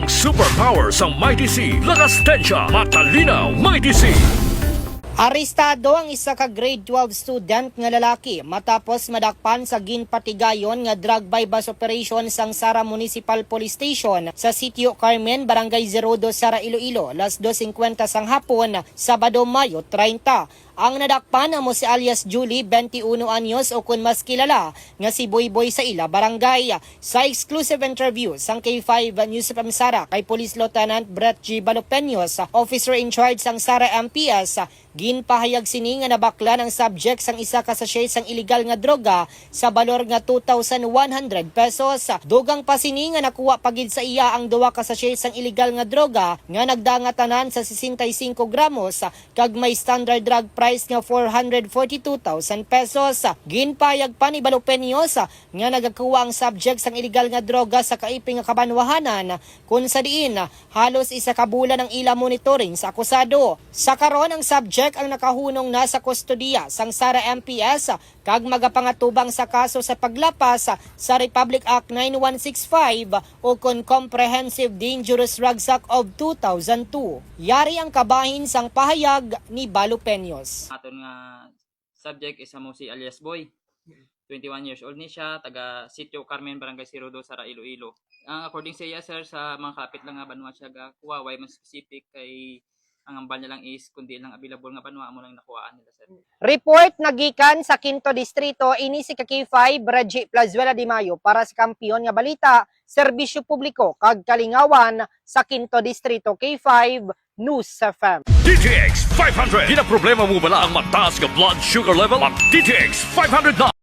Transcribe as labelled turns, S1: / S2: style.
S1: Ang superpower sa Mighty C. Lakas tensya, matalinaw, Mighty C.
S2: Arestado ang isa ka grade 12 student nga lalaki matapos madakpan sa ginpatigayon nga drug bypass operation sang Sara Municipal Police Station sa Sitio Carmen, Barangay 02, Sara, Iloilo, alas 2:50 sang hapon, Sabado, Mayo 30. Ang nadakpan amo si alias Julie, 21 anyos o kun mas kilala nga si Boyboy sa ila barangay. Sa exclusive interview sang K5 News from Sara kay Police Lieutenant Brett G. Balopeños, officer in charge sang Sara MPS, ginpahayag sini nga nabakla ng subject sang isa ka sachet sang illegal nga droga sa balor nga 2,100 pesos. Dugang pa sini nga nakuha pagid sa iya ang duwa ka sachet sang illegal nga droga nga nagdangatanan sa 65 gramos kag may standard drug price nga 442,000 pesos. Ginpayag pa ni Balopeños nga nagakuha ang subject sang illegal nga droga sa kaiping nga kabanwahanan kun sa diin halos isa ka bulan ang ila monitoring sa akusado. Sa karon ang subject ang nakahunong na sa kustodiya sang Sara MPS kag magapangatubang sa kaso sa paglapas sa Republic Act 9165 o kon Comprehensive Dangerous Drugs Act of 2002. Yari ang kabahin sang pahayag ni Balopeños.
S3: Aton nga subject is mo si alias Boy. 21 years old ni siya, taga Sitio Carmen, Barangay 02, Sara, Iloilo. According sa iya sir, sa mga kapit lang nga banwa siya gakuha, why man specific kay ang ambal niya lang is kundi lang available nga banwa mo lang nakuhaan nila sir.
S2: Report nagikan sa Quinto Distrito ini si K5 Reggie Plazuela de Mayo para sa kampiyon nga balita, serbisyo publiko kag kalingawan sa Quinto Distrito. K5 News FM.
S1: DTX 500. Ginaproblema mo bala ang mataas ka blood sugar level? Mag DTX 500 na.